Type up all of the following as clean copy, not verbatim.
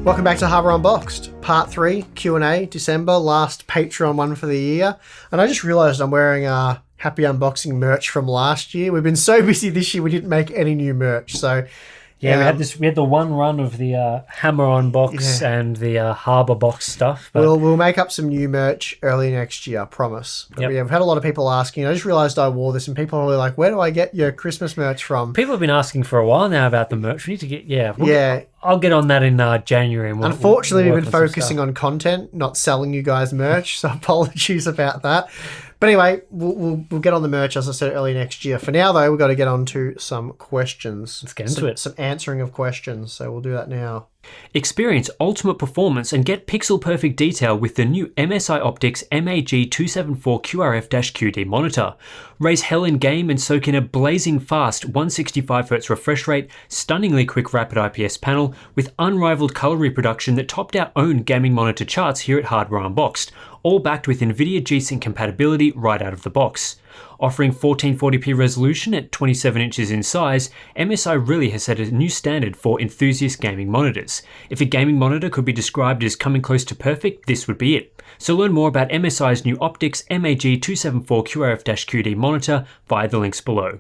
Welcome back to Harbour Unboxed, Part 3, Q&A, December, last Patreon one for the year. And I just realised I'm wearing Happy Unboxing merch from last year. We've been so busy this year we didn't make any new merch. So yeah, we had the one run of the Hammer on box and the Harbour box stuff. But we'll make up some new merch early next year, I promise. But we've had a lot of people asking. I just realised I wore this and people are really like, where do I get your Christmas merch from? People have been asking for a while now about the merch. We need to get, I'll get on that in January. And Unfortunately, we've been focusing on content, not selling you guys merch, so apologies about that. But anyway, we'll get on the merch, as I said, early next year. For now, though, we've got to get on to some questions. Let's get into it. Some answering of questions, so we'll do that now. Experience ultimate performance and get pixel-perfect detail with the new MSI Optics MAG274 QRF-QD monitor. Raise hell in game and soak in a blazing fast 165Hz refresh rate, stunningly quick rapid IPS panel with unrivaled color reproduction that topped our own gaming monitor charts here at Hardware Unboxed, all backed with Nvidia G-Sync compatibility right out of the box. Offering 1440p resolution at 27 inches in size, MSI really has set a new standard for enthusiast gaming monitors. If a gaming monitor could be described as coming close to perfect, this would be it. So learn more about MSI's new Optics MAG274 QRF-QD monitor via the links below.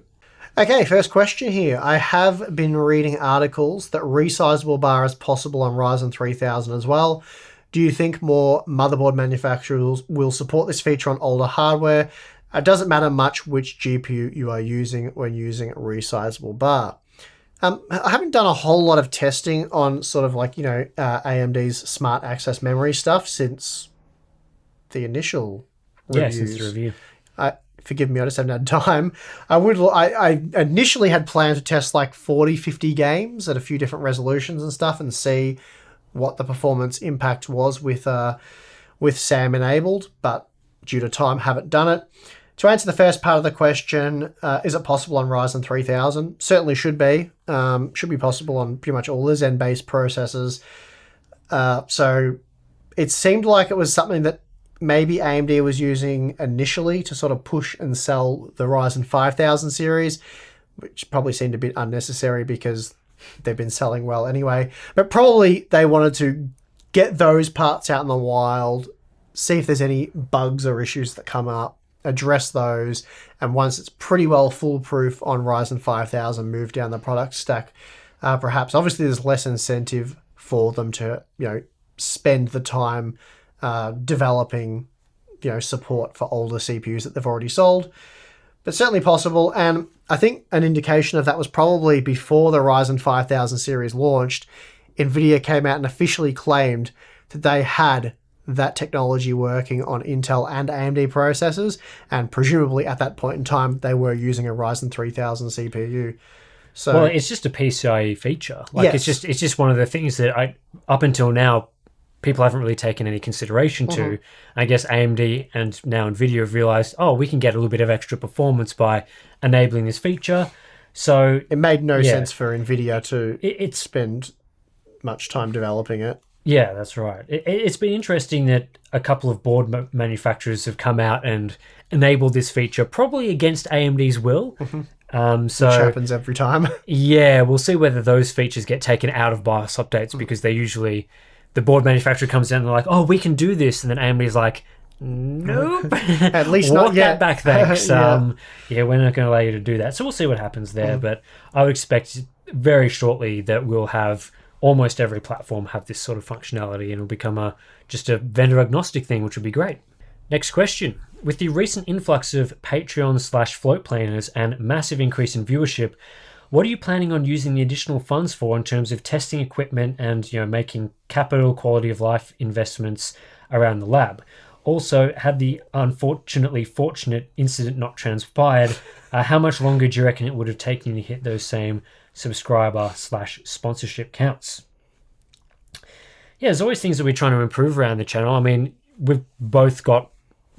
Okay, first question here. I have been reading articles that resizable BAR is possible on Ryzen 3000 as well. Do you think more motherboard manufacturers will support this feature on older hardware? It doesn't matter much which GPU you are using when using resizable BAR. I haven't done a whole lot of testing on sort of like, AMD's smart access memory stuff since the initial reviews. Yeah, since the review. Forgive me, I just haven't had time. I initially had planned to test like 40, 50 games at a few different resolutions and stuff and see what the performance impact was with SAM enabled, but due to time, haven't done it. To answer the first part of the question, is it possible on Ryzen 3000? Certainly should be. Should be possible on pretty much all the Zen-based processors. So it seemed like it was something that maybe AMD was using initially to sort of push and sell the Ryzen 5000 series, which probably seemed a bit unnecessary because they've been selling well anyway. But probably they wanted to get those parts out in the wild, see if there's any bugs or issues that come up, address those, and once it's pretty well foolproof on Ryzen 5000, move down the product stack. Perhaps, obviously, there's less incentive for them to, spend the time developing, support for older CPUs that they've already sold. But certainly possible, and I think an indication of that was probably before the Ryzen 5000 series launched. Nvidia came out and officially claimed that they had that technology working on Intel and AMD processors, and presumably at that point in time they were using a Ryzen 3000 CPU. So, well, it's just a PCIe feature. It's just one of the things that up until now people haven't really taken any consideration to. I guess AMD and now Nvidia have realized, we can get a little bit of extra performance by enabling this feature. So it made no sense for Nvidia to spend much time developing it. Yeah, that's right. It's been interesting that a couple of board manufacturers have come out and enabled this feature, probably against AMD's will. Which happens every time. Yeah, we'll see whether those features get taken out of BIOS updates because they usually, the board manufacturer comes in and they're like, we can do this. And then AMD's like, nope. At least not yet. That back, thanks. We're not going to allow you to do that. So we'll see what happens there. But I would expect very shortly that we'll have almost every platform have this sort of functionality, and it'll become just a vendor agnostic thing, which would be great. Next question. With the recent influx of Patreon/float planners and massive increase in viewership, what are you planning on using the additional funds for in terms of testing equipment and making capital quality of life investments around the lab? Also, had the unfortunately fortunate incident not transpired, how much longer do you reckon it would have taken you to hit those same subscriber/sponsorship counts? Yeah, there's always things that we're trying to improve around the channel. I mean, we've both got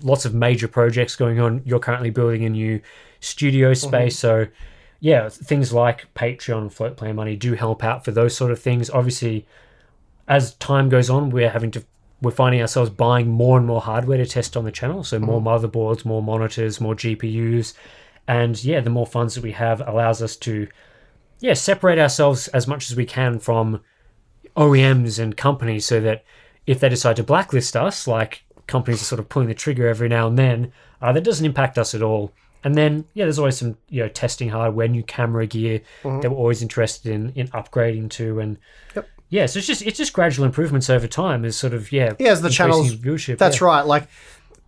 lots of major projects going on. You're currently building a new studio space, so yeah, things like Patreon, float plan money do help out for those sort of things. Obviously, as time goes on, we're finding ourselves buying more and more hardware to test on the channel. So more motherboards, more monitors, more GPUs, and the more funds that we have allows us to separate ourselves as much as we can from OEMs and companies, so that if they decide to blacklist us, like companies are sort of pulling the trigger every now and then, that doesn't impact us at all. And then, there's always some, testing hardware, new camera gear that we're always interested in upgrading to. And so it's just gradual improvements over time as sort of, as the channel's viewership. That's right. Like,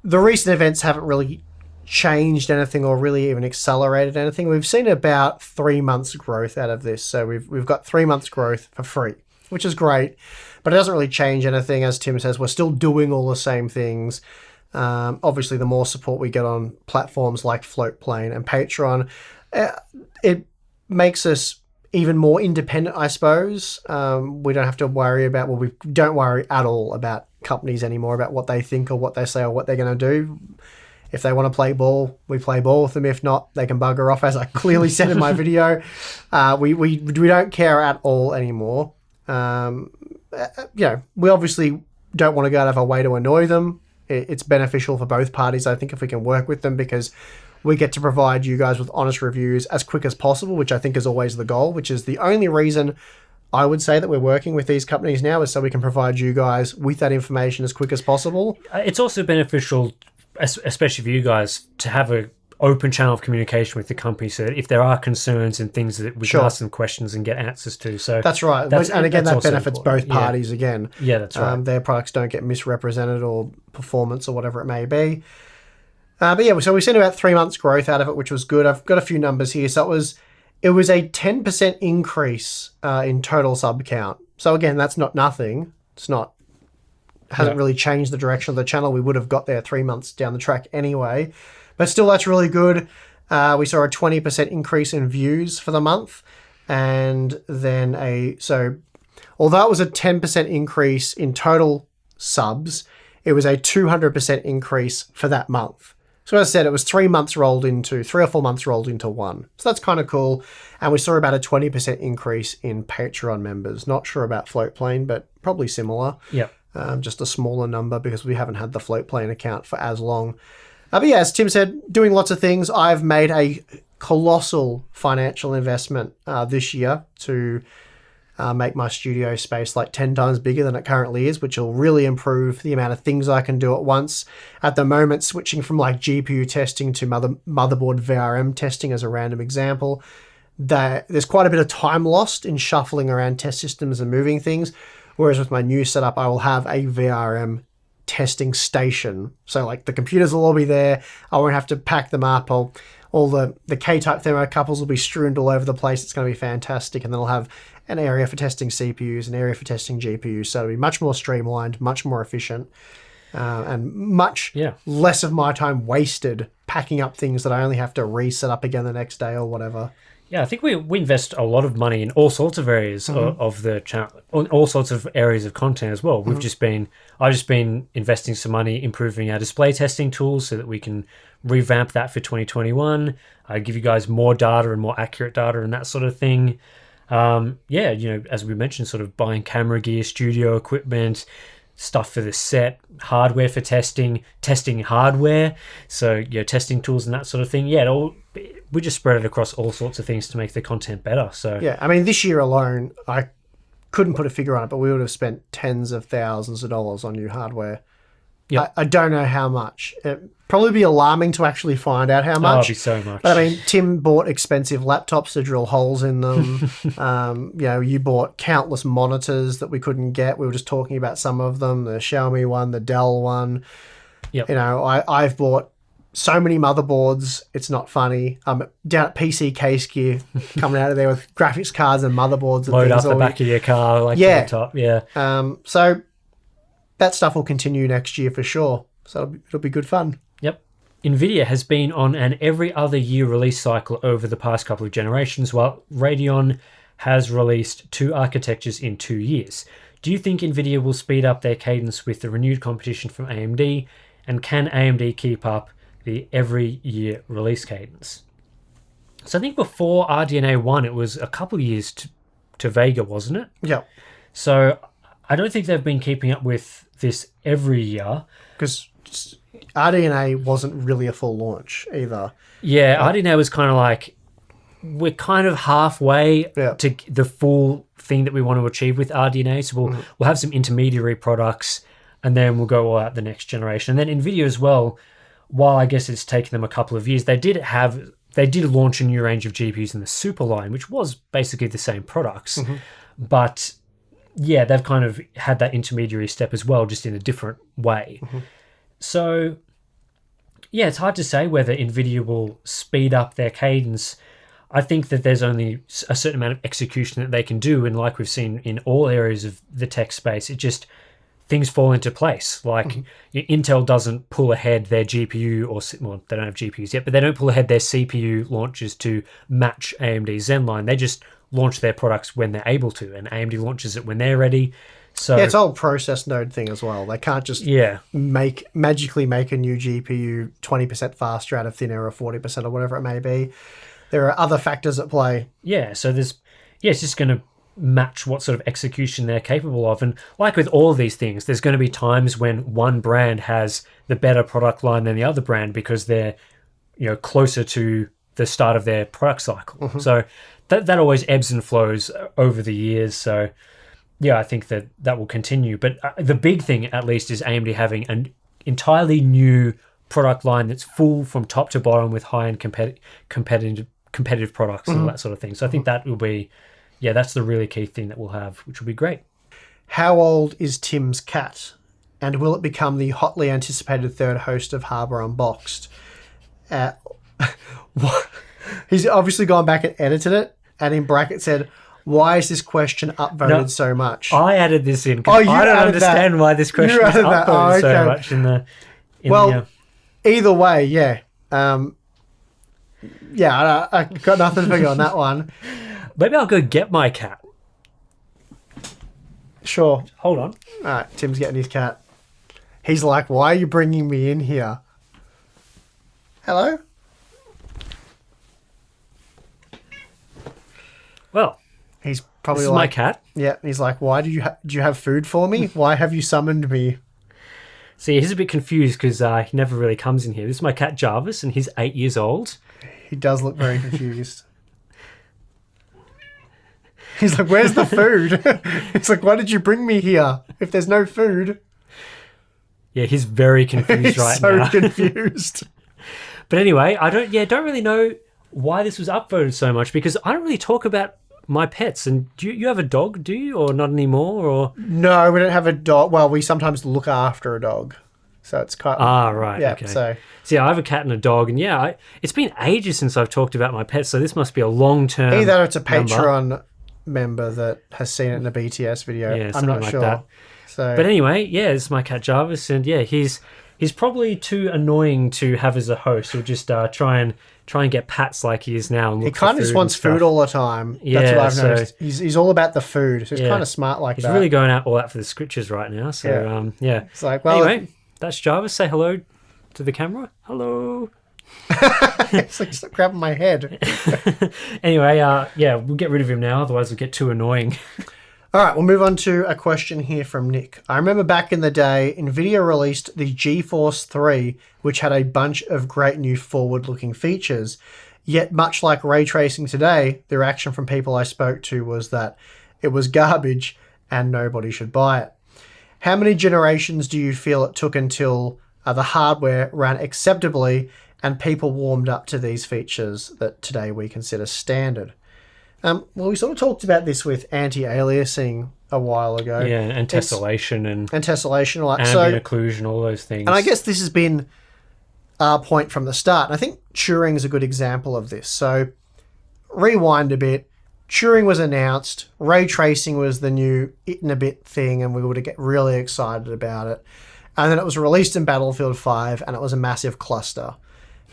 the recent events haven't really changed anything or really even accelerated anything. We've seen about 3 months growth out of this. So we've got 3 months growth for free, which is great, but it doesn't really change anything. As Tim says, we're still doing all the same things. Obviously, the more support we get on platforms like Floatplane and Patreon, it makes us even more independent, I suppose. We don't have to worry about, we don't worry at all about companies anymore, about what they think or what they say or what they're going to do. If they want to play ball, we play ball with them. If not, they can bugger off, as I clearly said in my video. We don't care at all anymore. We obviously don't want to go out of our way to annoy them. It's beneficial for both parties, I think, if we can work with them, because we get to provide you guys with honest reviews as quick as possible, which I think is always the goal, which is the only reason I would say that we're working with these companies now, is so we can provide you guys with that information as quick as possible. It's also beneficial, especially for you guys, to have an open channel of communication with the company, so that if there are concerns and things that we can ask them questions and get answers to. So that's right. And again, that benefits both parties again. Yeah, that's right. Their products don't get misrepresented, or performance or whatever it may be. So we've seen about 3 months growth out of it, which was good. I've got a few numbers here. So it was a 10% increase in total sub count. So again, that's not nothing. Hasn't really changed the direction of the channel. We would have got there 3 months down the track anyway. But still, that's really good. We saw a 20% increase in views for the month. And then although it was a 10% increase in total subs, it was a 200% increase for that month. So as I said, it was 3 or 4 months rolled into one. So that's kind of cool. And we saw about a 20% increase in Patreon members. Not sure about Floatplane, but probably similar. Yep. Just a smaller number, because we haven't had the Floatplane account for as long. But as Tim said, doing lots of things. I've made a colossal financial investment this year to make my studio space like 10 times bigger than it currently is, which will really improve the amount of things I can do at once. At the moment, switching from like GPU testing to motherboard VRM testing as a random example, there's quite a bit of time lost in shuffling around test systems and moving things. Whereas with my new setup, I will have a VRM testing station. So like the computers will all be there. I won't have to pack them up. All the K-type thermocouples will be strewn all over the place. It's going to be fantastic. And then I'll have an area for testing CPUs, an area for testing GPUs. So it'll be much more streamlined, much more efficient, and much less of my time wasted packing up things that I only have to reset up again the next day or whatever. Yeah, I think we invest a lot of money in all sorts of areas of the channel, all sorts of areas of content as well. I've just been investing some money improving our display testing tools so that we can revamp that for 2021. Give you guys more data and more accurate data and that sort of thing. As we mentioned, sort of buying camera gear, studio equipment, stuff for the set, hardware for testing hardware, so testing tools and that sort of thing. We just spread it across all sorts of things to make the content better. So I mean, this year alone, I couldn't put a figure on it, but we would have spent tens of thousands of dollars on new hardware. I don't know how much. It'd probably be alarming to actually find out how much. It'd be so much. But I mean, Tim bought expensive laptops to drill holes in them. You bought countless monitors that we couldn't get. We were just talking about some of them, the Xiaomi one, the Dell one. Yep. I've bought so many motherboards, it's not funny. Down at PC Case Gear, coming out of there with graphics cards and motherboards and load things. Load up the back of your car, to the top, so that stuff will continue next year for sure. So it'll be good fun. Yep. Nvidia has been on an every other year release cycle over the past couple of generations, while Radeon has released 2 architectures in 2 years. Do you think Nvidia will speed up their cadence with the renewed competition from AMD? And can AMD keep up the every year release cadence? So I think before RDNA 1, it was a couple of years to Vega, wasn't it? Yeah. So I don't think they've been keeping up with this every year. Because RDNA wasn't really a full launch either. Yeah, RDNA was kind of like, we're kind of halfway to the full thing that we want to achieve with RDNA. So we'll have some intermediary products, and then we'll go all out the next generation. And then Nvidia as well, while I guess it's taken them a couple of years, they did launch a new range of GPUs in the Super line, which was basically the same products. But yeah, they've kind of had that intermediary step as well, just in a different way. So yeah, it's hard to say whether Nvidia will speed up their cadence. I think that there's only a certain amount of execution that they can do, and like we've seen in all areas of the tech space, it just things fall into place. Like Intel doesn't pull ahead their GPU, well, they don't have GPUs yet, but they don't pull ahead their CPU launches to match AMD's Zen line. They just launch their products when they're able to, and AMD launches it when they're ready. So yeah, it's all process node thing as well. They can't just magically make a new GPU 20% faster out of thin air or 40% or whatever it may be. There are other factors at play. Yeah, so it's just going to match what sort of execution they're capable of. And like with all of these things, there's going to be times when one brand has the better product line than the other brand because they're, closer to the start of their product cycle. So that always ebbs and flows over the years. So yeah, I think that will continue. But the big thing, at least, is AMD having an entirely new product line that's full from top to bottom with high-end competitive products and all that sort of thing. So I think that will be, that's the really key thing that we'll have, which will be great. How old is Tim's cat? And will it become the hotly anticipated third host of Harbour Unboxed? He's obviously gone back and edited it, and in bracket said, why is this question upvoted so much? I added this in because I don't understand why this question is upvoted so much in the... Either way, yeah. I got nothing for you on that one. Maybe I'll go get my cat. Sure. Hold on. All right, Tim's getting his cat. He's like, why are you bringing me in here? Hello? Well, he's probably this is my cat. Yeah, he's like, why do you have food for me? Why have you summoned me? See, he's a bit confused because he never really comes in here. This is my cat Jarvis, and he's 8 years old. He does look very confused. He's like, where's the food? He's like, why did you bring me here if there's no food? Yeah, he's very confused right now. He's so confused. But anyway, I don't really know why this was upvoted so much because I don't really talk about my pets. And do you have a dog, do you? Or not anymore? Or no, we don't have a dog. Well, we sometimes look after a dog. So it's kind of... right. Yeah, okay. So yeah, I have a cat and a dog. And yeah, it's been ages since I've talked about my pets. So this must be a long-term either it's a Patreon member that has seen it in a BTS video. Yeah, I'm not like sure. That. So, but anyway, yeah, it's my cat Jarvis. And yeah, he's probably too annoying to have as a host. He'll just try and get pats like he is now. And he kind of just wants food all the time. Yeah, that's what I've noticed. He's all about the food. So he's kind of smart like that. He's really going all out for the scriptures right now. So it's like, well, anyway, that's Jarvis. Say hello to the camera. Hello. It's like, stop grabbing my head. Anyway, we'll get rid of him now. Otherwise, it'll get too annoying. All right, we'll move on to a question here from Nick. I remember back in the day, Nvidia released the GeForce 3, which had a bunch of great new forward-looking features. Yet, much like ray tracing today, the reaction from people I spoke to was that it was garbage and nobody should buy it. How many generations do you feel it took until the hardware ran acceptably and people warmed up to these features that today we consider standard? Well, we sort of talked about this with anti-aliasing a while ago. Yeah, and tessellation and tessellation, all that. Ambient occlusion, all those things. And I guess this has been our point from the start. And I think Turing is a good example of this. So rewind a bit. Turing was announced. Ray tracing was the new it in a bit thing, and we would get really excited about it. And then it was released in Battlefield 5, and it was a massive cluster.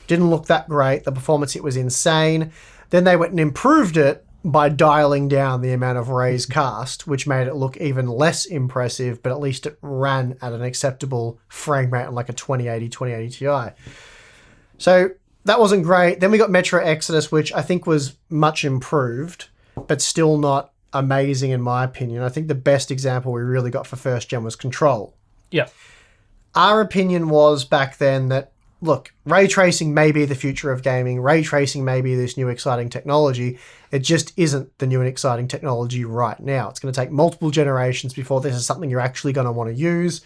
Didn't look that great. The performance, it was insane. Then they went and improved it by dialing down the amount of rays cast, which made it look even less impressive, but at least it ran at an acceptable frame rate on like a 2080 Ti. So that wasn't great. Then we got Metro Exodus, which I think was much improved, but still not amazing in my opinion. I think the best example we really got for first gen was Control. Yeah. Our opinion was back then that look, ray tracing may be the future of gaming. Ray tracing may be this new exciting technology. It just isn't the new and exciting technology right now. It's going to take multiple generations before this is something you're actually going to want to use.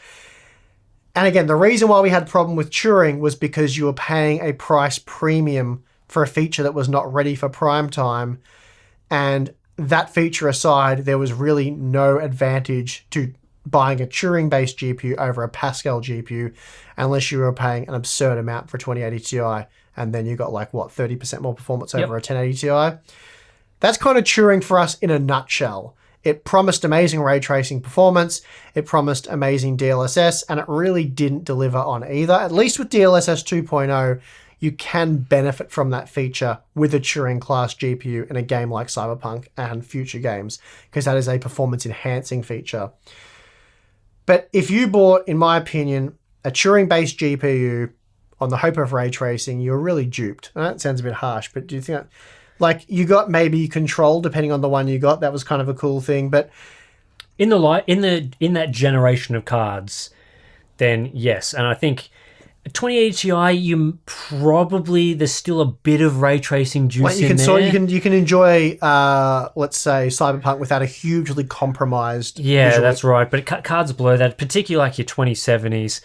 And again, the reason why we had a problem with Turing was because you were paying a price premium for a feature that was not ready for prime time. And that feature aside, there was really no advantage to buying a Turing-based GPU over a Pascal GPU unless you were paying an absurd amount for a 2080 Ti, and then you got 30% more performance over a 1080 Ti. That's kind of Turing for us in a nutshell. It promised amazing ray tracing performance, it promised amazing DLSS, and it really didn't deliver on either. At least with DLSS 2.0, you can benefit from that feature with a Turing class GPU in a game like Cyberpunk and future games, because that is a performance enhancing feature. But if you bought, in my opinion, a Turing-based GPU on the hope of ray tracing, you're really duped. And that sounds a bit harsh, but do you think you got maybe Control, depending on the one you got? That was kind of a cool thing, but in that generation of cards, then yes. And I think 2080 Ti, there's still a bit of ray tracing juice in there. You can enjoy, let's say, Cyberpunk without a hugely compromised. Yeah, visual. that's right. But cards below that, particularly your 2070s,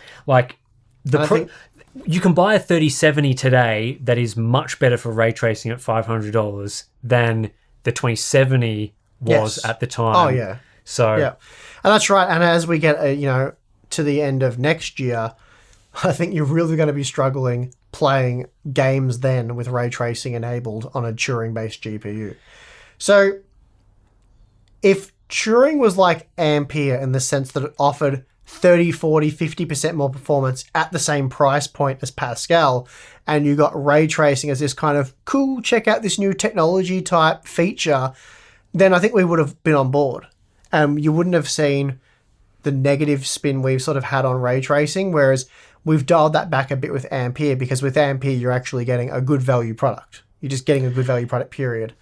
you can buy a 3070 today that is much better for ray tracing at $500 than the 2070 was at the time. Oh yeah. So yeah, and that's right. And as we get to the end of next year, I think you're really going to be struggling playing games then with ray tracing enabled on a Turing-based GPU. So if Turing was like Ampere in the sense that it offered 30, 40, 50% more performance at the same price point as Pascal, and you got ray tracing as this kind of cool, check out this new technology type feature, then I think we would have been on board. You wouldn't have seen the negative spin we've sort of had on ray tracing, whereas we've dialed that back a bit with Ampere, because with Ampere, you're actually getting a good value product. You're just getting a good value product, period.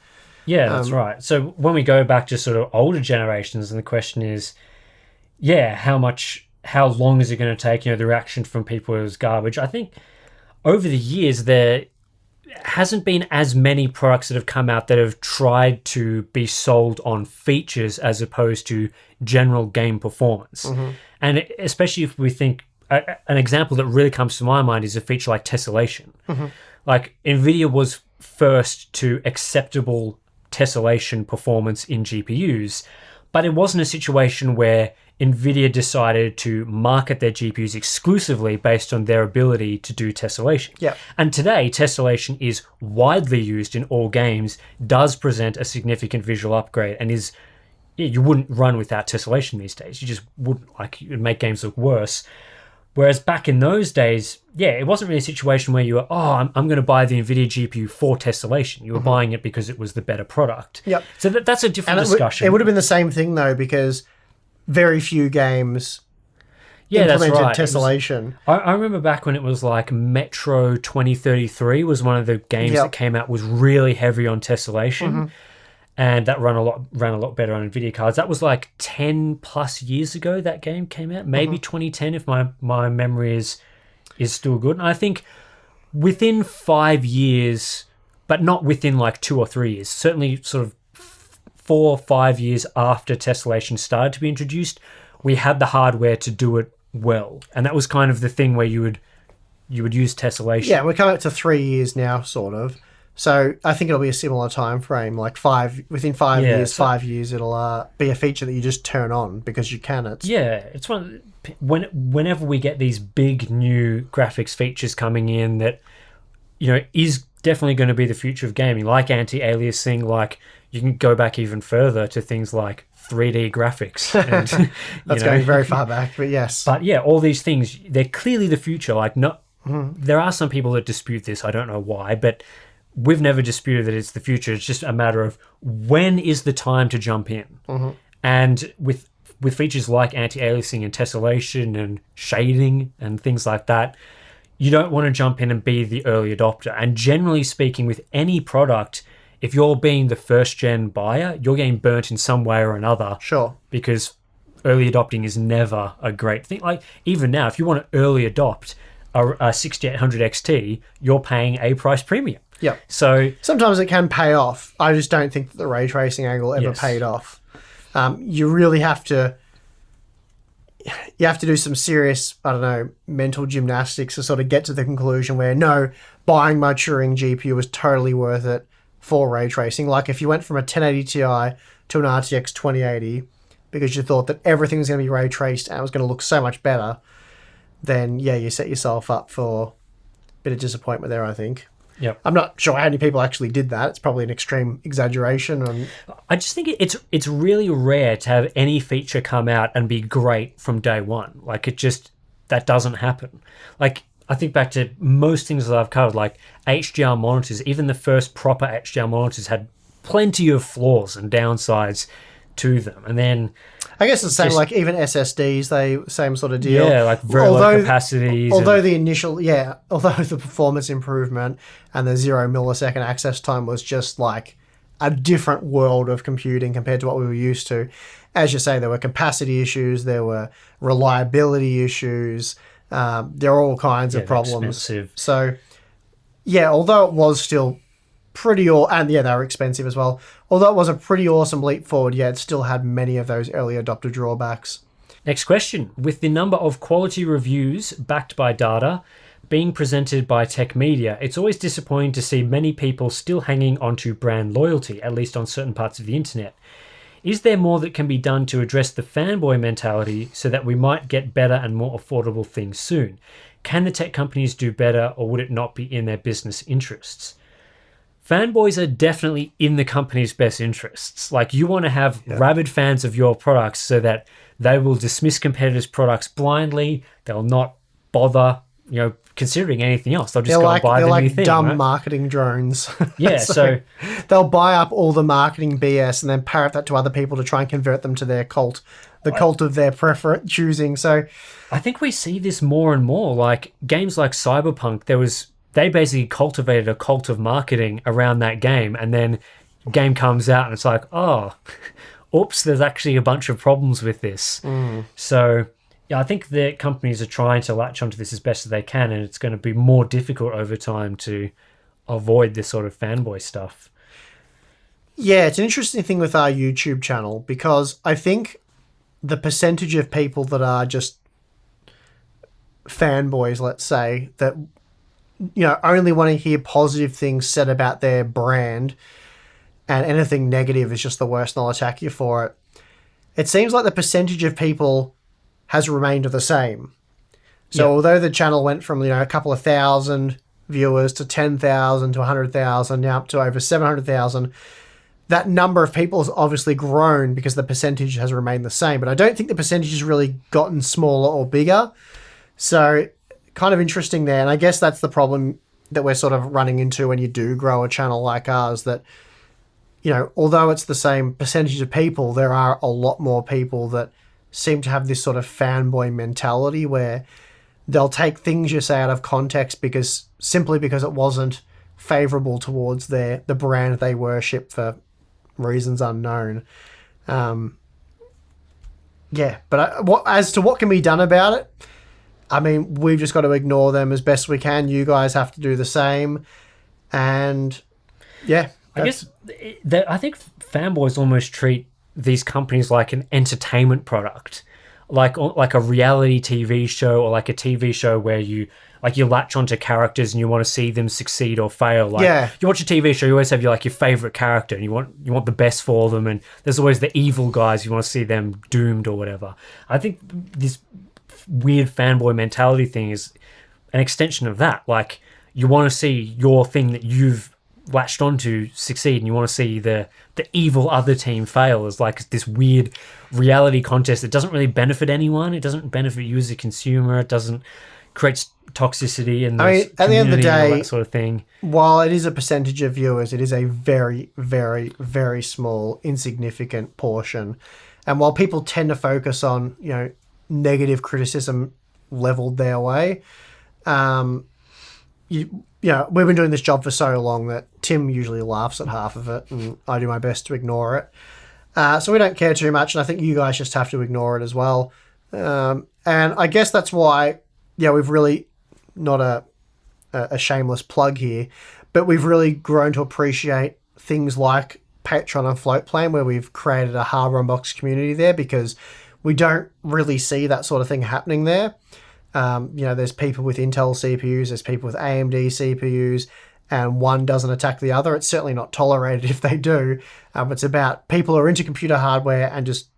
Yeah, that's right. So when we go back to sort of older generations, and the question is, how long is it going to take? The reaction from people is garbage. I think over the years, there hasn't been as many products that have come out that have tried to be sold on features as opposed to general game performance. Mm-hmm. And especially if we think, an example that really comes to my mind is a feature like tessellation. Mm-hmm. Like Nvidia was first to acceptable tessellation performance in GPUs, but it wasn't a situation where Nvidia decided to market their GPUs exclusively based on their ability to do tessellation. Yeah. And today, tessellation is widely used in all games, does present a significant visual upgrade, and you wouldn't run without tessellation these days. You just wouldn't. It would make games look worse. Whereas back in those days, it wasn't really a situation where you were, I'm going to buy the NVIDIA GPU for tessellation. You were buying it because it was the better product. Yep. So that's a different discussion. It would have been the same thing, though, because very few games implemented that's right. tessellation. I remember back when it was like Metro 2033 was one of the games that came out, was really heavy on tessellation. Mm-hmm. And that ran a lot better on NVIDIA cards. That was like 10 plus years ago that game came out. Maybe 2010 if my memory is still good. And I think within 5 years, but not within like 2 or 3 years, certainly sort of 4 or 5 years after tessellation started to be introduced, we had the hardware to do it well. And that was kind of the thing where you would use tessellation. Yeah, we're coming up to 3 years now, sort of. So I think it'll be a similar time frame, like within 5 years. 5 years, it'll be a feature that you just turn on because you can. It's whenever we get these big new graphics features coming in that is definitely going to be the future of gaming, like anti-aliasing, like you can go back even further to things like 3D graphics. And, That's going very far back, but yes. But all these things, they're clearly the future. There are some people that dispute this. I don't know why, but we've never disputed that it's the future. It's just a matter of when is the time to jump in. Mm-hmm. And with features like anti-aliasing and tessellation and shading and things like that, you don't want to jump in and be the early adopter. And generally speaking, with any product, if you're being the first-gen buyer, you're getting burnt in some way or another. Sure. Because early adopting is never a great thing. Like, even now, if you want to early adopt a 6800 XT, you're paying a price premium. Yeah. So sometimes it can pay off. I just don't think that the ray tracing angle ever paid off. You really have to do some serious, I don't know, mental gymnastics to sort of get to the conclusion where, no, buying my Turing GPU was totally worth it for ray tracing. Like if you went from a 1080 Ti to an RTX 2080 because you thought that everything was going to be ray traced and it was going to look so much better, then yeah, you set yourself up for a bit of disappointment there, I think. Yep. I'm not sure how many people actually did that. It's probably an extreme exaggeration. I just think it's really rare to have any feature come out and be great from day one. Like that doesn't happen. Like I think back to most things that I've covered, like HDR monitors, even the first proper HDR monitors had plenty of flaws and downsides to them. And then I guess the same, like even SSDs, same sort of deal. Yeah, like very low capacities. Although the performance improvement and the 0 millisecond access time was just like a different world of computing compared to what we were used to. As you say, there were capacity issues, there were reliability issues, there are all kinds of problems. Expensive. So, yeah, although it was still and they were expensive as well. Although it was a pretty awesome leap forward, it still had many of those early adopter drawbacks. Next question. With the number of quality reviews backed by data being presented by tech media, it's always disappointing to see many people still hanging onto brand loyalty, at least on certain parts of the internet. Is there more that can be done to address the fanboy mentality so that we might get better and more affordable things soon? Can the tech companies do better, or would it not be in their business interests? Fanboys are definitely in the company's best interests. Like, you want to have rabid fans of your products so that they will dismiss competitors' products blindly. They'll not bother, considering anything else. They'll just go and buy the new thing. They're like dumb marketing drones. Yeah, so they'll buy up all the marketing BS and then parrot that to other people to try and convert them to their cult, cult of their choosing. So I think we see this more and more. Like games like Cyberpunk, they basically cultivated a cult of marketing around that game, and then game comes out and it's like, oh, oops, there's actually a bunch of problems with this. So yeah, I think the companies are trying to latch onto this as best as they can, and it's going to be more difficult over time to avoid this sort of fanboy stuff. Yeah, it's an interesting thing with our YouTube channel, because I think the percentage of people that are just fanboys, let's say, that only want to hear positive things said about their brand, and anything negative is just the worst and they'll attack you for it. It seems like the percentage of people has remained the same. So although the channel went from a couple of thousand viewers to 10,000 to 100,000, now up to over 700,000, that number of people has obviously grown because the percentage has remained the same. But I don't think the percentage has really gotten smaller or bigger. So kind of interesting there. And I guess that's the problem that we're sort of running into when you do grow a channel like ours, that, although it's the same percentage of people, there are a lot more people that seem to have this sort of fanboy mentality where they'll take things you say out of context simply because it wasn't favorable towards the brand they worship for reasons unknown. But as to what can be done about it, I mean, we've just got to ignore them as best we can. You guys have to do the same. And yeah. I think fanboys almost treat these companies like an entertainment product, like a reality TV show, or like a TV show where you latch onto characters and you want to see them succeed or fail. You watch a TV show, you always have your favorite character, and you want the best for them, and there's always the evil guys, you want to see them doomed or whatever. I think this weird fanboy mentality thing is an extension of that. Like, you want to see your thing that you've latched onto succeed, and you want to see the evil other team fail as like this weird reality contest that doesn't really benefit anyone. It doesn't benefit you as a consumer. It doesn't create toxicity and at the end of the day, that sort of thing. While it is a percentage of viewers, it is a very, very, very small, insignificant portion. And while people tend to focus on negative criticism leveled their way, we've been doing this job for so long that Tim usually laughs at half of it, and I do my best to ignore it. So we don't care too much, and I think you guys just have to ignore it as well. And I guess that's why, we've really not a shameless plug here, but we've really grown to appreciate things like Patreon and Floatplane, where we've created a Hardware Unboxed community there, because we don't really see that sort of thing happening there. There's people with Intel CPUs, there's people with AMD CPUs, and one doesn't attack the other. It's certainly not tolerated if they do. It's about people who are into computer hardware and just,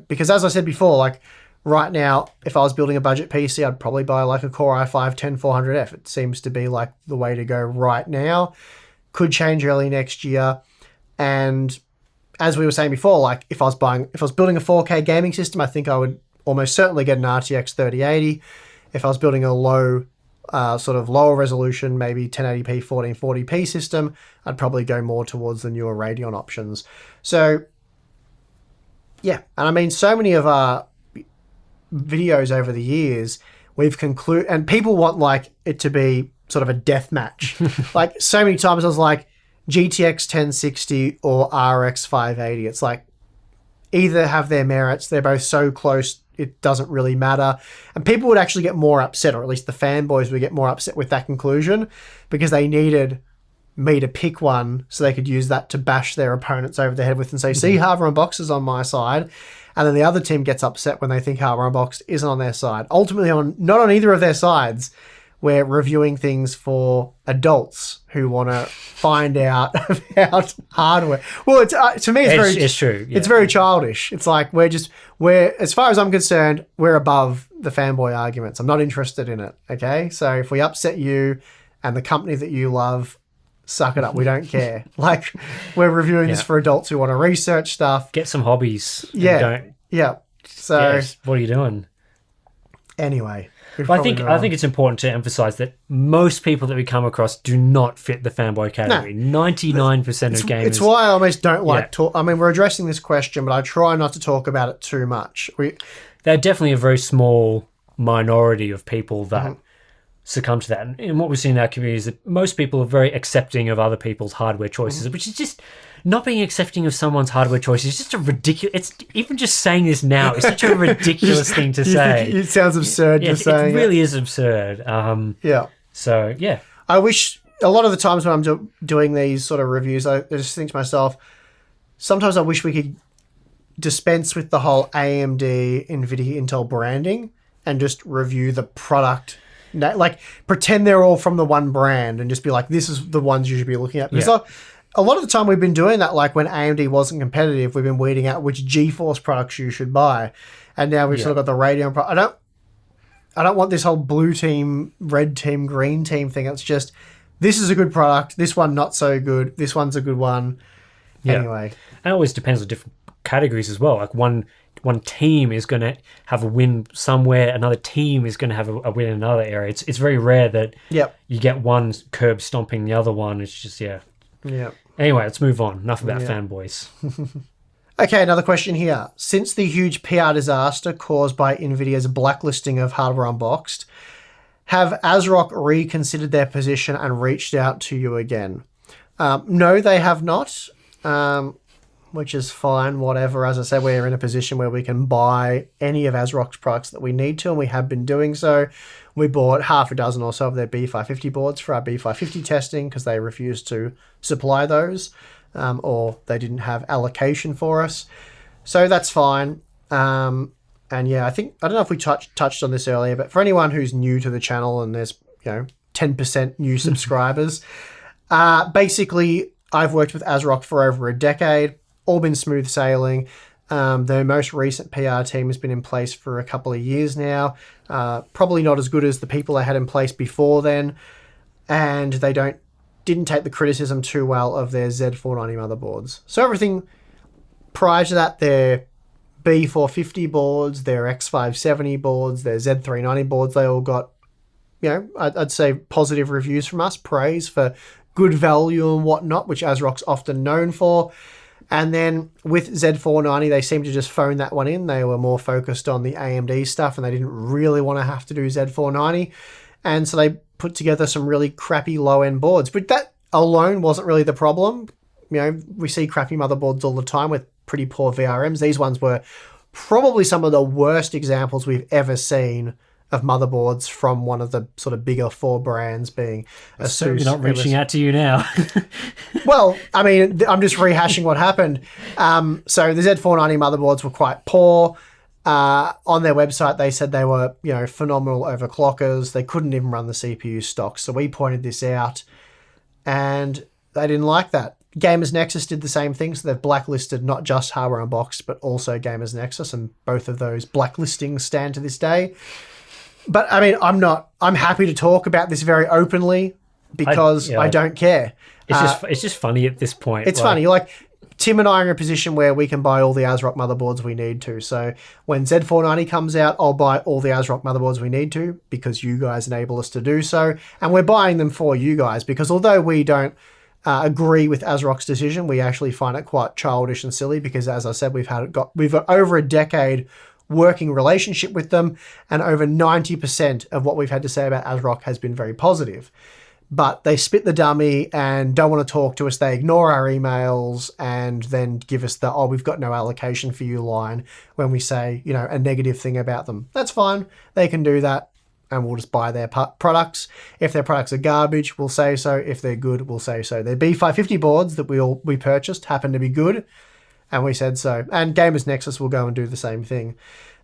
because as I said before, like right now, if I was building a budget PC, I'd probably buy like a Core i5-10400F. It seems to be like the way to go right now. Could change early next year. And as we were saying before, like if I was building a 4K gaming system, I think I would almost certainly get an RTX 3080. If I was building a lower resolution, maybe 1080p, 1440p system, I'd probably go more towards the newer Radeon options. So, yeah. And I mean, so many of our videos over the years, we've concluded, and people want like it to be sort of a death match. Like so many times I was like, GTX 1060 or RX 580. It's like either have their merits. They're both so close, it doesn't really matter. And people would actually get more upset, or at least the fanboys would get more upset with that conclusion, because they needed me to pick one so they could use that to bash their opponents over the head with and say, see, Hardware Unboxed is on my side. And then the other team gets upset when they think Hardware Unboxed isn't on their side. Ultimately, not on either of their sides. We're reviewing things for adults who want to find out about hardware. Well, to me, it's true. Yeah. It's very childish. It's like we're as far as I'm concerned, we're above the fanboy arguments. I'm not interested in it. Okay, so if we upset you and the company that you love, suck it up. We don't care. Like we're reviewing this for adults who want to research stuff. Get some hobbies. Yeah. Yeah. So what are you doing? Anyway. I think it's important to emphasize that most people that we come across do not fit the fanboy category. 99% of gamers. It's why I almost don't like talk. I mean, we're addressing this question, but I try not to talk about it too much. They're definitely a very small minority of people that succumb to that. And what we see in our community is that most people are very accepting of other people's hardware choices, which is just not being accepting of someone's hardware choices. It's just a ridiculous. It's even just saying this now. It's such a ridiculous thing to say. It sounds absurd just saying it. Really is absurd. Yeah. So yeah, I wish a lot of the times when I'm doing these sort of reviews, I just think to myself, sometimes I wish we could dispense with the whole AMD, Nvidia, Intel branding and just review the product. Like pretend they're all from the one brand and just be like, this is the ones you should be looking at. Because a lot of the time we've been doing that, like when AMD wasn't competitive, we've been weeding out which GeForce products you should buy. And now we've sort of got the Radeon product. I don't want this whole blue team, red team, green team thing. It's just, this is a good product. This one, not so good. This one's a good one. Yeah. Anyway. And it always depends on different categories as well. Like one team is going to have a win somewhere. Another team is going to have a win in another area. It's very rare that you get one curb stomping the other one. It's just, Yeah. Anyway, let's move on. Enough about fanboys. Okay, another question here. Since the huge PR disaster caused by Nvidia's blacklisting of Hardware Unboxed, have Asrock reconsidered their position and reached out to you again? No, they have not, which is fine, whatever. As I said, we're in a position where we can buy any of Asrock's products that we need to, and we have been doing so. We bought half a dozen or so of their B550 boards for our B550 testing because they refused to supply those, or they didn't have allocation for us. So that's fine. And yeah, I don't know if we touched on this earlier, but for anyone who's new to the channel and there's 10% new subscribers, basically I've worked with Asrock for over a decade, all been smooth sailing. Their most recent PR team has been in place for a couple of years now. Probably not as good as the people they had in place before then, and they didn't take the criticism too well of their Z490 motherboards. So everything prior to that, their B450 boards, their X570 boards, their Z390 boards, they all got, I'd say positive reviews from us, praise for good value and whatnot, which ASRock's often known for. And then with Z490, they seemed to just phone that one in. They were more focused on the AMD stuff and they didn't really want to have to do Z490. And so they put together some really crappy low-end boards. But that alone wasn't really the problem. We see crappy motherboards all the time with pretty poor VRMs. These ones were probably some of the worst examples we've ever seen of motherboards from one of the sort of bigger 4 brands, being Asus. Certainly not reaching out to you now. Well, I mean, I'm just rehashing what happened. So the Z490 motherboards were quite poor. On their website, they said they were, phenomenal overclockers. They couldn't even run the CPU stock. So we pointed this out, and they didn't like that. Gamers Nexus did the same thing. So they've blacklisted not just Hardware Unboxed, but also Gamers Nexus, and both of those blacklistings stand to this day. But I mean, I'm happy to talk about this very openly because I don't care. It's just funny at this point. It's funny. Like, Tim and I are in a position where we can buy all the Asrock motherboards we need to. So when Z490 comes out, I'll buy all the Asrock motherboards we need to because you guys enable us to do so. And we're buying them for you guys because although we don't agree with Asrock's decision, we actually find it quite childish and silly because, as I said, we've got over a decade working relationship with them, and over 90% of what we've had to say about Asrock has been very positive. But they spit the dummy and don't want to talk to us. They ignore our emails and then give us the, we've got no allocation for you line when we say, a negative thing about them. That's fine. They can do that, and we'll just buy their products. If their products are garbage, we'll say so. If they're good, we'll say so. Their B550 boards that we purchased happen to be good, and we said so. And Gamers Nexus will go and do the same thing.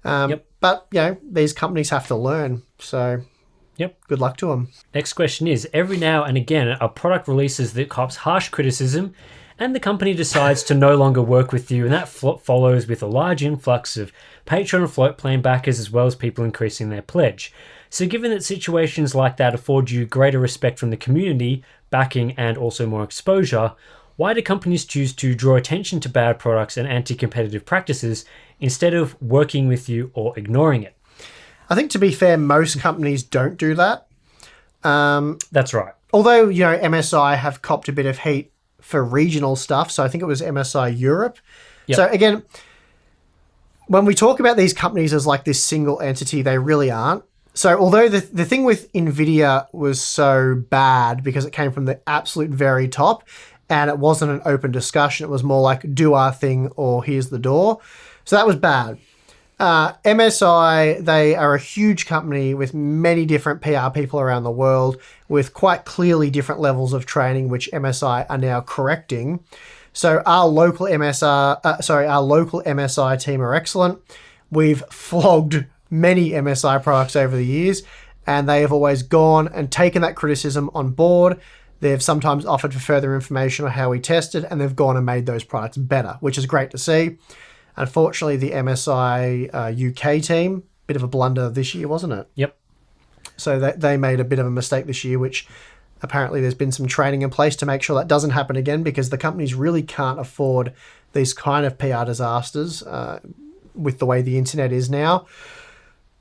But, these companies have to learn. So... Yep. Good luck to them. Next question is, every now and again, a product releases that cops harsh criticism and the company decides to no longer work with you, and that follows with a large influx of Patreon and Float Plane backers as well as people increasing their pledge. So given that situations like that afford you greater respect from the community, backing and also more exposure, why do companies choose to draw attention to bad products and anti-competitive practices instead of working with you or ignoring it? I think, to be fair, most companies don't do that. That's right. Although, MSI have copped a bit of heat for regional stuff. So I think it was MSI Europe. Yep. So again, when we talk about these companies as like this single entity, they really aren't. So although the thing with Nvidia was so bad because it came from the absolute very top and it wasn't an open discussion, it was more like do our thing or here's the door. So that was bad. MSI, they are a huge company with many different PR people around the world with quite clearly different levels of training, which MSI are now correcting. So our local MSI team are excellent. We've flogged many MSI products over the years, and they have always gone and taken that criticism on board. They've sometimes offered for further information on how we tested, and they've gone and made those products better, which is great to see. Unfortunately, the MSI UK team, bit of a blunder this year, wasn't it? Yep. So they made a bit of a mistake this year, which apparently there's been some training in place to make sure that doesn't happen again because the companies really can't afford these kind of PR disasters with the way the internet is now.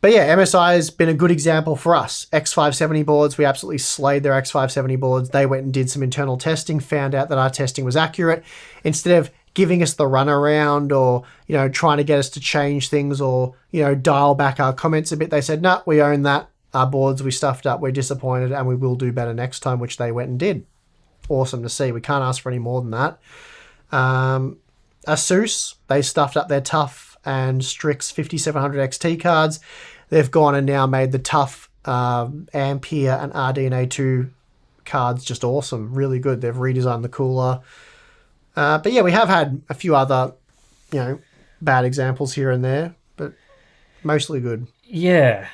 But yeah, MSI has been a good example for us. X570 boards, we absolutely slayed their X570 boards. They went and did some internal testing, found out that our testing was accurate. Instead of giving us the runaround or, trying to get us to change things or, dial back our comments a bit, they said, no, we own that. Our boards, we stuffed up, we're disappointed, and we will do better next time, which they went and did. Awesome to see. We can't ask for any more than that. Asus, they stuffed up their TUF and Strix 5700 XT cards. They've gone and now made the TUF Ampere and RDNA 2 cards just awesome. Really good. They've redesigned the cooler. But yeah, we have had a few other, bad examples here and there, but mostly good. Yeah.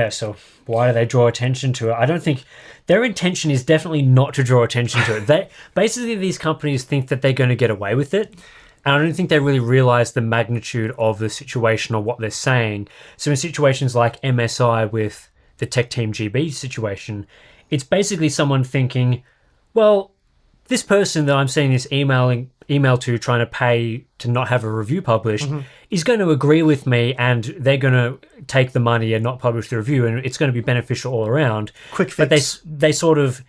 So why do they draw attention to it? I don't think their intention is definitely not to draw attention to it. Basically, these companies think that they're going to get away with it. And I don't think they really realize the magnitude of the situation or what they're saying. So in situations like MSI with the Tech Team GB situation, it's basically someone thinking, well, this person that I'm sending this email to trying to pay to not have a review published is going to agree with me and they're going to take the money and not publish the review and it's going to be beneficial all around. Quick fix. But they sort of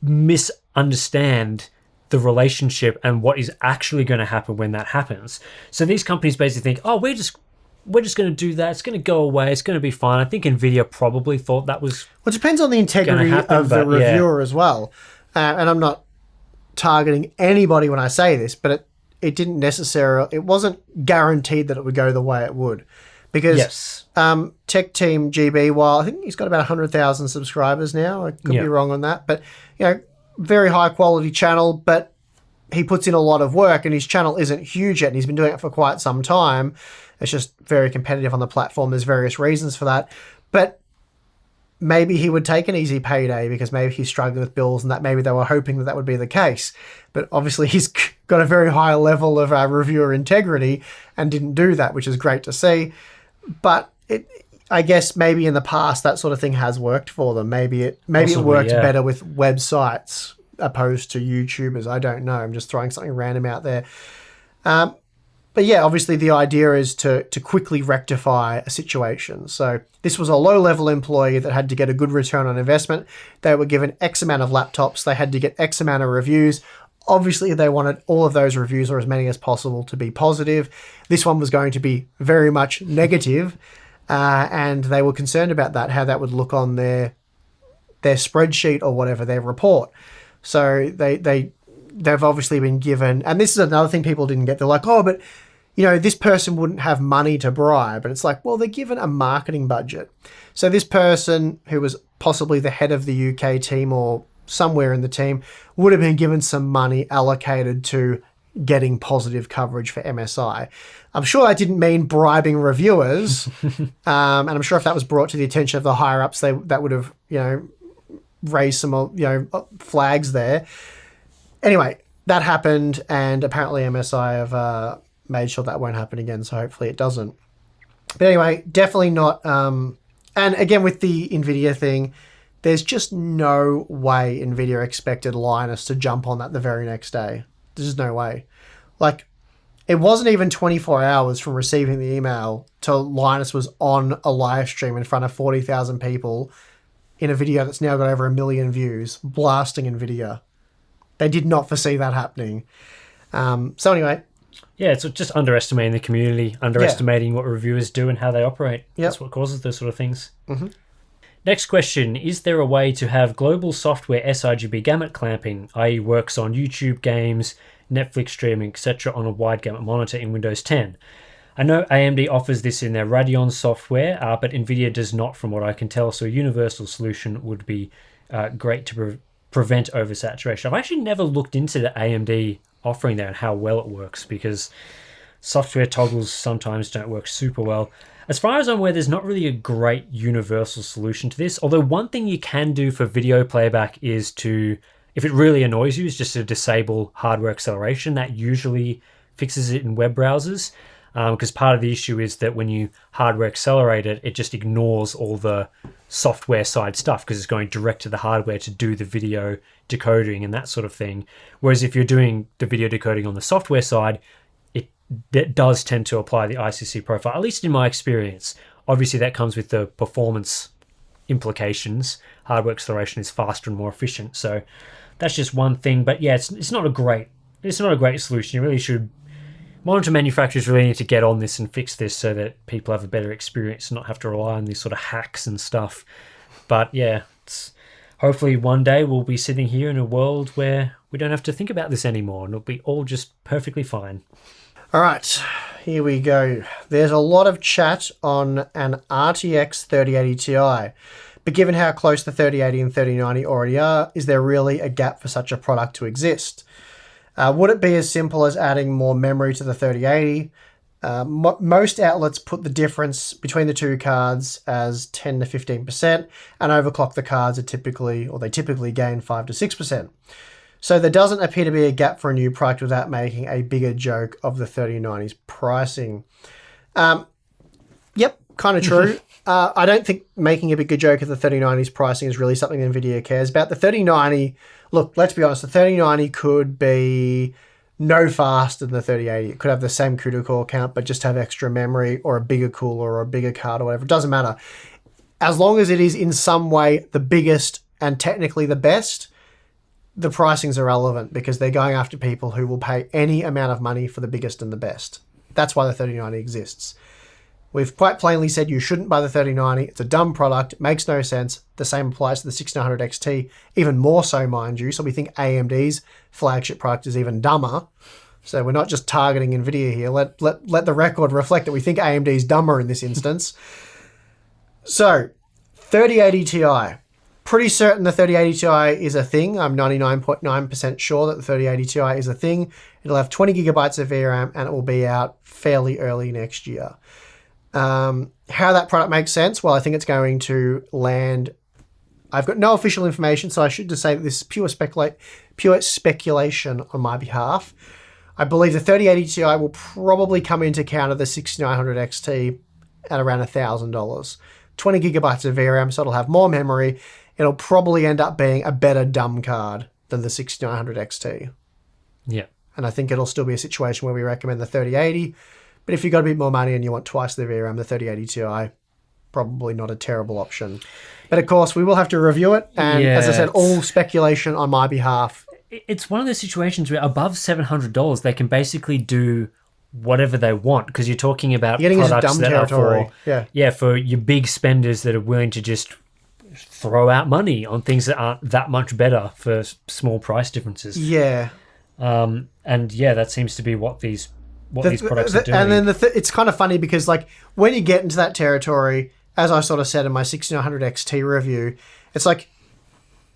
misunderstand the relationship and what is actually going to happen when that happens. So these companies basically think, oh, we're just going to do that. It's going to go away. It's going to be fine. I think Nvidia probably thought that was. Well, it depends on the integrity of the reviewer as well. And I'm not targeting anybody when I say this, but it wasn't guaranteed that it would go the way it would. Because Yes. Tech Team GB, while I think he's got about 100,000 subscribers now, I could be wrong on that, but very high quality channel, but he puts in a lot of work and his channel isn't huge yet and he's been doing it for quite some time. It's just very competitive on the platform. There's various reasons for that. But maybe he would take an easy payday because maybe he's struggling with bills and that maybe they were hoping that would be the case. But obviously he's got a very high level of reviewer integrity and didn't do that, which is great to see. But I guess maybe in the past that sort of thing has worked for them. Maybe it worked better with websites opposed to YouTubers. I don't know. I'm just throwing something random out there. But yeah, obviously the idea is to quickly rectify a situation. So this was a low-level employee that had to get a good return on investment. They were given X amount of laptops. They had to get X amount of reviews. Obviously, they wanted all of those reviews, or as many as possible, to be positive. This one was going to be very much negative, and they were concerned about that, how that would look on their spreadsheet or whatever, their report. So they've obviously been given, and this is another thing people didn't get. They're like, oh, but this person wouldn't have money to bribe. And it's like, well, they're given a marketing budget. So this person, who was possibly the head of the UK team or somewhere in the team, would have been given some money allocated to getting positive coverage for MSI. I'm sure that didn't mean bribing reviewers. And I'm sure if that was brought to the attention of the higher ups, that would have, raised some, flags there. Anyway, that happened, and apparently MSI have made sure that won't happen again, so hopefully it doesn't. But anyway, definitely not... and again, with the Nvidia thing, there's just no way Nvidia expected Linus to jump on that the very next day. There's just no way. Like, it wasn't even 24 hours from receiving the email till Linus was on a live stream in front of 40,000 people in a video that's now got over 1 million views, blasting Nvidia. They did not foresee that happening. So anyway... Yeah, it's just underestimating the community, underestimating what reviewers do and how they operate. Yep. That's what causes those sort of things. Mm-hmm. Next question. Is there a way to have global software sRGB gamut clamping, i.e. works on YouTube games, Netflix streaming, etc. on a wide gamut monitor in Windows 10? I know AMD offers this in their Radeon software, but Nvidia does not from what I can tell, so a universal solution would be great to prevent oversaturation. I've actually never looked into the AMD offering there and how well it works, because software toggles sometimes don't work super well. As far as I'm aware, there's not really a great universal solution to this, although one thing you can do for video playback is to, if it really annoys you, is just to disable hardware acceleration. That usually fixes it in web browsers, because part of the issue is that when you hardware accelerate it, it just ignores all the software side stuff because it's going direct to the hardware to do the video decoding and that sort of thing. Whereas if you're doing the video decoding on the software side, that does tend to apply the ICC profile, at least in my experience. Obviously, that comes with the performance implications. Hardware acceleration is faster and more efficient, so that's just one thing. But yeah, it's not a great solution. You really should. Monitor manufacturers really need to get on this and fix this so that people have a better experience and not have to rely on these sort of hacks and stuff. But yeah, hopefully one day we'll be sitting here in a world where we don't have to think about this anymore and it'll be all just perfectly fine. All right, here we go. There's a lot of chat on an RTX 3080 Ti, but given how close the 3080 and 3090 already are, is there really a gap for such a product to exist? Would it be as simple as adding more memory to the 3080? Most outlets put the difference between the two cards as 10 to 15%, and overclock the cards they typically gain 5 to 6%. So there doesn't appear to be a gap for a new product without making a bigger joke of the 3090's pricing. Yep, kind of true. I don't think making a bigger joke of the 3090's pricing is really something Nvidia cares about. The 3090, look, let's be honest, the 3090 could be no faster than the 3080. It could have the same CUDA core count, but just have extra memory or a bigger cooler or a bigger card or whatever. It doesn't matter. As long as it is in some way the biggest and technically the best, the pricing's irrelevant because they're going after people who will pay any amount of money for the biggest and the best. That's why the 3090 exists. We've quite plainly said you shouldn't buy the 3090. It's a dumb product. It makes no sense. The same applies to the 6900 XT, even more so, mind you. So we think AMD's flagship product is even dumber. So we're not just targeting Nvidia here. Let the record reflect that we think AMD is dumber in this instance. So 3080 Ti. Pretty certain the 3080 Ti is a thing. I'm 99.9% sure that the 3080 Ti is a thing. It'll have 20 gigabytes of VRAM and it will be out fairly early next year. How that product makes sense? Well, I think it's going to land. I've got no official information, so I should just say that this is pure speculation on my behalf. I believe the 3080 Ti will probably come into counter the 6900 XT at around $1,000. 20 gigabytes of VRAM, so it'll have more memory. It'll probably end up being a better dumb card than the 6900 XT. Yeah. And I think it'll still be a situation where we recommend the 3080. But if you've got a bit more money and you want twice the VRAM, the 3080 Ti, probably not a terrible option. But of course, we will have to review it. And as I said, all speculation on my behalf. It's one of those situations where above $700, they can basically do whatever they want, because you're talking about products that territory. are for your big spenders that are willing to just throw out money on things that aren't that much better for small price differences. Yeah. That seems to be what these products are doing. And then it's kind of funny because like when you get into that territory, as I sort of said in my 6900 XT review, it's like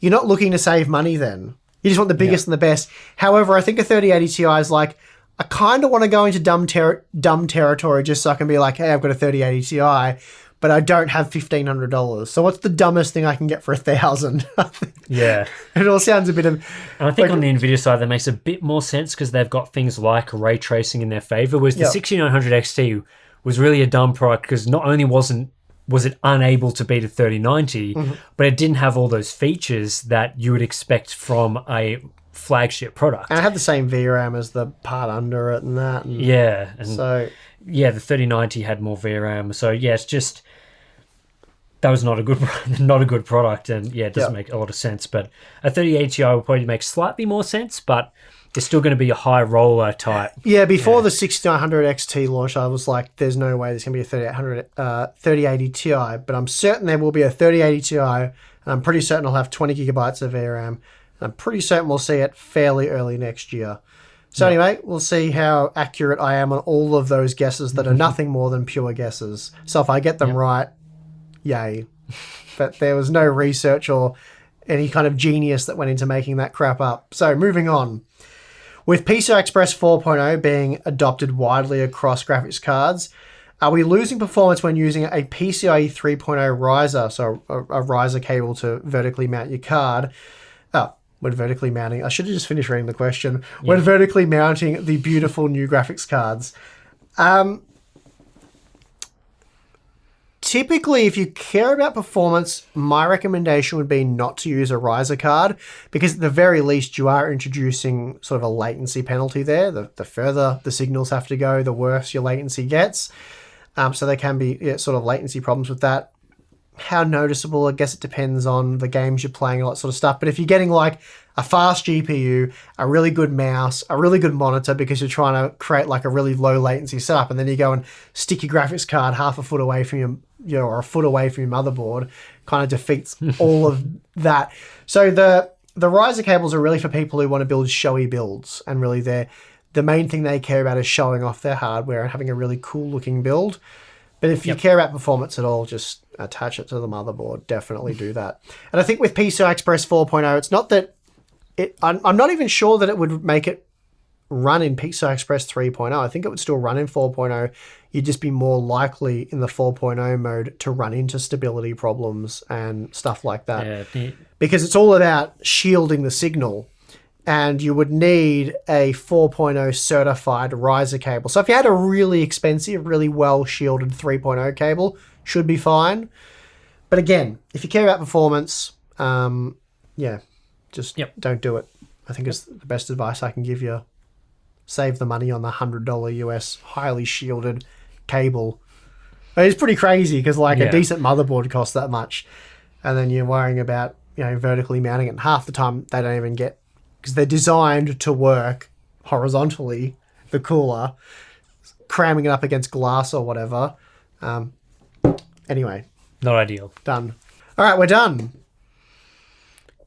you're not looking to save money then. You just want the biggest and the best. However, I think a 3080 Ti is like, I kind of want to go into dumb territory just so I can be like, hey, I've got a 3080 Ti, but I don't have $1,500. So what's the dumbest thing I can get for $1,000? Yeah. It all sounds a bit of... And I think on the Nvidia side, that makes a bit more sense because they've got things like ray tracing in their favor, whereas the 6900 XT was really a dumb product because not only was it unable to beat a 3090, but it didn't have all those features that you would expect from a flagship product. And it had the same VRAM as the part under it and that. And the 3090 had more VRAM. So it's just that was not a good product, and it doesn't make a lot of sense. But a 3080 Ti will probably make slightly more sense, but it's still going to be a high roller type. Yeah, before the 6900 XT launch, I was like, there's no way there's going to be a 3080 Ti, but I'm certain there will be a 3080 Ti, and I'm pretty certain it'll have 20 gigabytes of VRAM, and I'm pretty certain we'll see it fairly early next year. So anyway, we'll see how accurate I am on all of those guesses that are nothing more than pure guesses. So if I get them right, yay. But there was no research or any kind of genius that went into making that crap up. So moving on. With PCI Express 4.0 being adopted widely across graphics cards, are we losing performance when using a PCIe 3.0 riser, so a riser cable to vertically mount your card? When vertically mounting, I should have just finished reading the question. When vertically mounting the beautiful new graphics cards. Typically, if you care about performance, my recommendation would be not to use a riser card, because at the very least you are introducing sort of a latency penalty there. The further the signals have to go, the worse your latency gets. So there can be sort of latency problems with that. How noticeable, I guess it depends on the games you're playing, all that sort of stuff. But if you're getting like a fast GPU, a really good mouse, a really good monitor because you're trying to create like a really low latency setup, and then you go and stick your graphics card half a foot away from or a foot away from your motherboard, kind of defeats all of that. So the riser cables are really for people who want to build showy builds, and really the main thing they care about is showing off their hardware and having a really cool looking build. But if you care about performance at all, just attach it to the motherboard. Definitely do that. And I think with PCI Express 4.0, it's not that I'm not even sure that it would make it run in PCI Express 3.0. I think it would still run in 4.0. You'd just be more likely in the 4.0 mode to run into stability problems and stuff like that. Because it's all about shielding the signal. And you would need a 4.0 certified riser cable. So if you had a really expensive, really well shielded 3.0 cable, should be fine. But again, if you care about performance, just don't do it. I think it's the best advice I can give you. Save the money on the $100 US highly shielded cable. It's pretty crazy because a decent motherboard costs that much. And then you're worrying about vertically mounting it. And half the time they don't even get, because they're designed to work horizontally, the cooler, cramming it up against glass or whatever. Anyway. Not ideal. Done. All right, we're done.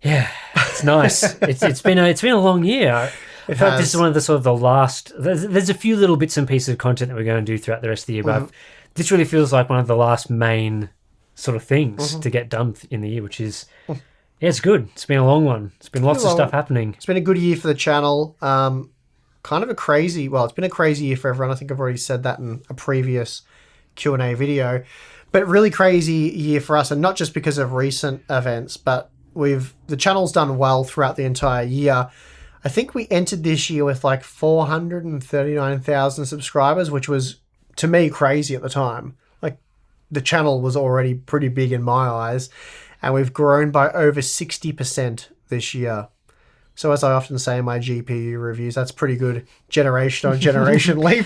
Yeah, it's nice. It's been a long year. In fact, this is one of the sort of the last. There's a few little bits and pieces of content that we're going to do throughout the rest of the year, but this really feels like one of the last main sort of things to get done in the year, which is, yeah, it's good. It's been a long one. It's been lots of stuff happening. It's been a good year for the channel. Kind of a crazy, well, it's been a crazy year for everyone. I think I've already said that in a previous Q&A video, but really crazy year for us, and not just because of recent events, but the channel's done well throughout the entire year. I think we entered this year with like 439,000 subscribers, which was, to me, crazy at the time. Like, the channel was already pretty big in my eyes, and we've grown by over 60% this year. So as I often say in my GPU reviews, that's pretty good generation on generation leap,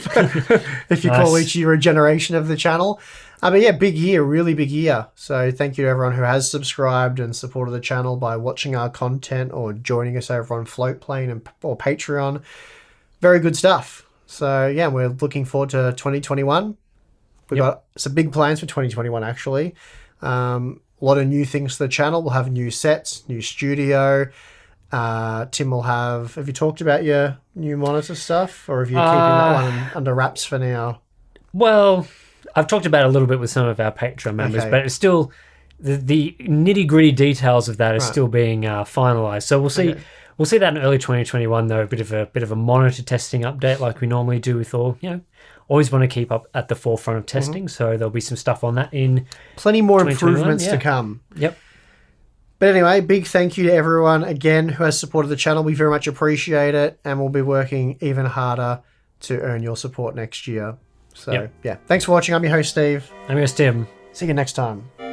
if you call each year a generation of the channel. But yeah, big year, really big year. So thank you to everyone who has subscribed and supported the channel by watching our content or joining us over on Floatplane or Patreon. Very good stuff. So yeah, we're looking forward to 2021. We've got some big plans for 2021, actually. A lot of new things to the channel. We'll have new sets, new studio. Tim will have you talked about your new monitor stuff, or have you keeping that one under wraps for now? Well, I've talked about it a little bit with some of our Patreon members, but it's still, the nitty-gritty details of that are still being finalized. So we'll see. We'll see that in early 2021, though. A bit of a monitor testing update, like we normally do with all. Always want to keep up at the forefront of testing. So there'll be some stuff on that in plenty more improvements to come. Yep. But anyway, big thank you to everyone again who has supported the channel. We very much appreciate it, and we'll be working even harder to earn your support next year. So yeah, thanks for watching. I'm your host, Steve. I'm your host, Tim. See you next time.